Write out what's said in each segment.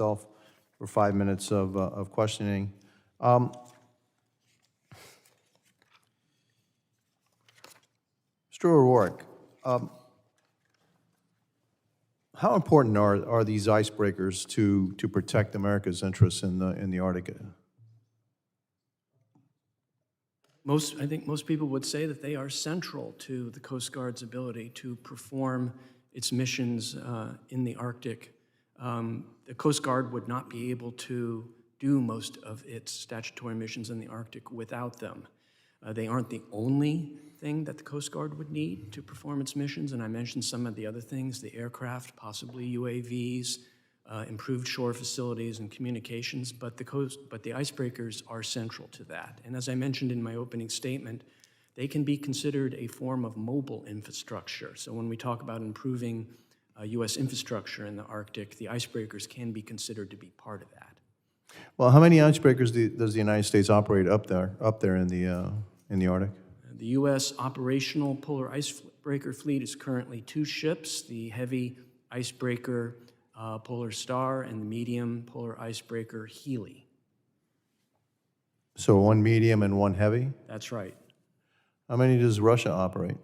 myself for 5 minutes of questioning. Mr. O'Rourke, how important are these icebreakers to protect America's interests in the Arctic? I think most people would say that they are central to the Coast Guard's ability to perform its missions in the Arctic. The Coast Guard would not be able to do most of its statutory missions in the Arctic without them. They aren't the only thing that the Coast Guard would need to perform its missions, and I mentioned some of the other things, the aircraft, possibly UAVs, improved shore facilities and communications, but the icebreakers are central to that. And as I mentioned in my opening statement, they can be considered a form of mobile infrastructure. So when we talk about improving U.S. infrastructure in the Arctic, the icebreakers can be considered to be part of that. Well, how many icebreakers does the United States operate up there in the Arctic? The U.S. operational polar icebreaker fleet is currently 2 ships, the heavy icebreaker Polar Star and the medium polar icebreaker Healy. So 1 medium and 1 heavy? That's right. How many does Russia operate?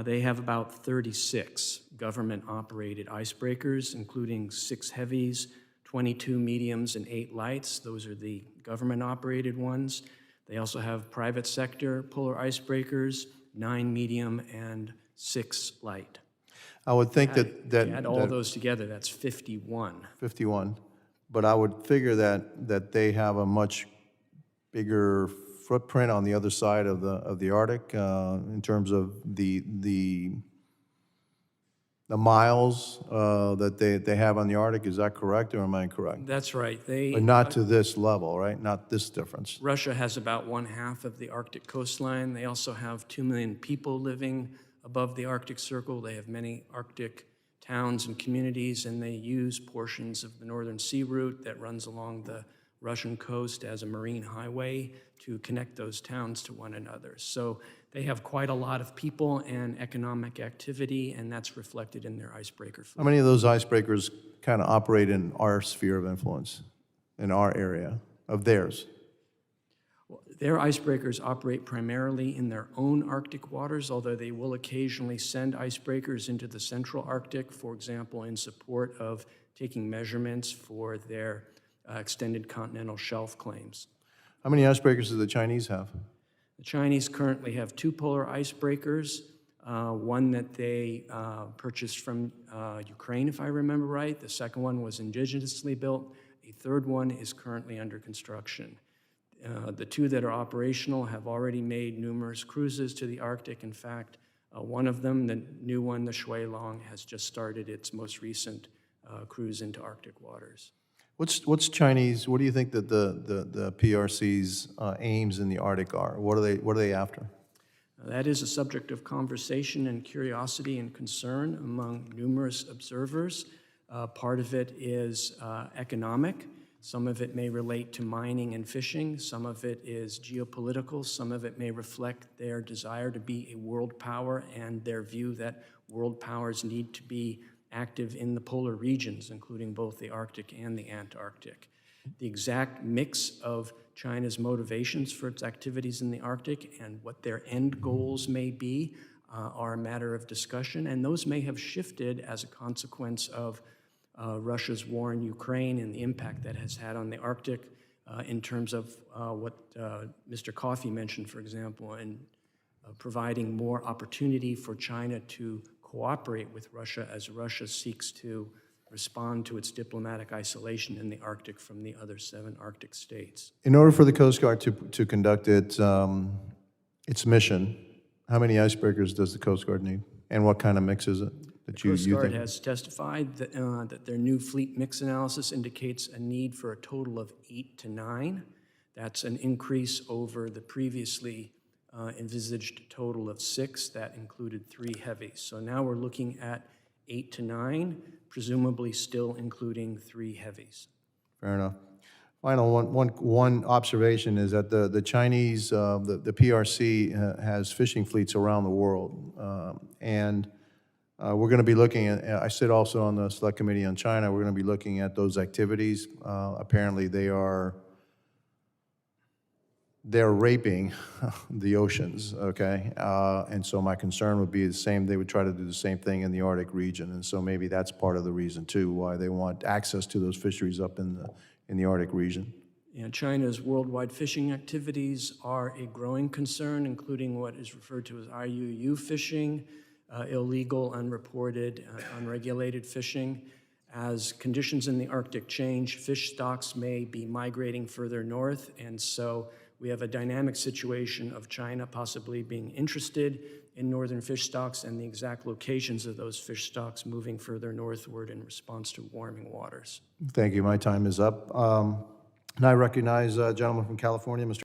They have about 36 government-operated icebreakers, including 6 heavies, 22 mediums, and 8 lights. Those are the government-operated ones. They also have private sector polar icebreakers, 9 medium and 6 light. I would think that add all those together, that's 51. 51, but I would figure that they have a much bigger footprint on the other side of the Arctic in terms of the miles that they have on the Arctic. Is that correct, or am I incorrect? That's right. But not to this level, right? Not this difference. Russia has about 1/2 of the Arctic coastline. They also have 2 million people living above the Arctic Circle. They have many Arctic towns and communities, and they use portions of the Northern Sea Route that runs along the Russian coast as a marine highway to connect those towns to one another. So they have quite a lot of people and economic activity, and that's reflected in their icebreaker fleet. How many of those icebreakers kind of operate in our sphere of influence, in our area of theirs? Well, their icebreakers operate primarily in their own Arctic waters, although they will occasionally send icebreakers into the central Arctic, for example, in support of taking measurements for their extended continental shelf claims. How many icebreakers do the Chinese have? The Chinese currently have 2 polar icebreakers, one that they purchased from Ukraine, if I remember right. The second one was indigenously built. A third one is currently under construction. The 2 that are operational have already made numerous cruises to the Arctic. In fact, one of them, the new one, the Shuilong, has just started its most recent cruise into Arctic waters. What's Chinese? What do you think that the PRC's aims in the Arctic are? What are they after? That is a subject of conversation and curiosity and concern among numerous observers. Part of it is economic. Some of it may relate to mining and fishing. Some of it is geopolitical. Some of it may reflect their desire to be a world power and their view that world powers need to be active in the polar regions, including both the Arctic and the Antarctic. The exact mix of China's motivations for its activities in the Arctic and what their end goals may be are a matter of discussion, and those may have shifted as a consequence of Russia's war in Ukraine and the impact that has had on the Arctic in terms of what Mr. Coffey mentioned, for example, and providing more opportunity for China to cooperate with Russia as Russia seeks to respond to its diplomatic isolation in the Arctic from the other 7 Arctic states. In order for the Coast Guard to conduct its mission, how many icebreakers does the Coast Guard need? And what kind of mix is it that The Coast Guard think? has testified that their new fleet mix analysis indicates a need for a total of 8 to 9. That's an increase over the previously envisaged total of 6 that included 3 heavies. So now we're looking at 8 to 9, presumably still including 3 heavies. Fair enough. Final one observation is that the Chinese, the PRC has fishing fleets around the world, and We're going to be looking at, I sit also on the Select Committee on China, we're going to be looking at those activities. Apparently, they're raping the oceans, okay? And so my concern would be the same, they would try to do the same thing in the Arctic region, and so maybe that's part of the reason, too, why they want access to those fisheries up in the Arctic region. And China's worldwide fishing activities are a growing concern, including what is referred to as IUU fishing, illegal, unreported, unregulated fishing. As conditions in the Arctic change, fish stocks may be migrating further north, and so we have a dynamic situation of China possibly being interested in northern fish stocks and the exact locations of those fish stocks moving further northward in response to warming waters. Thank you. My time is up. And I recognize a gentleman from California, Mr.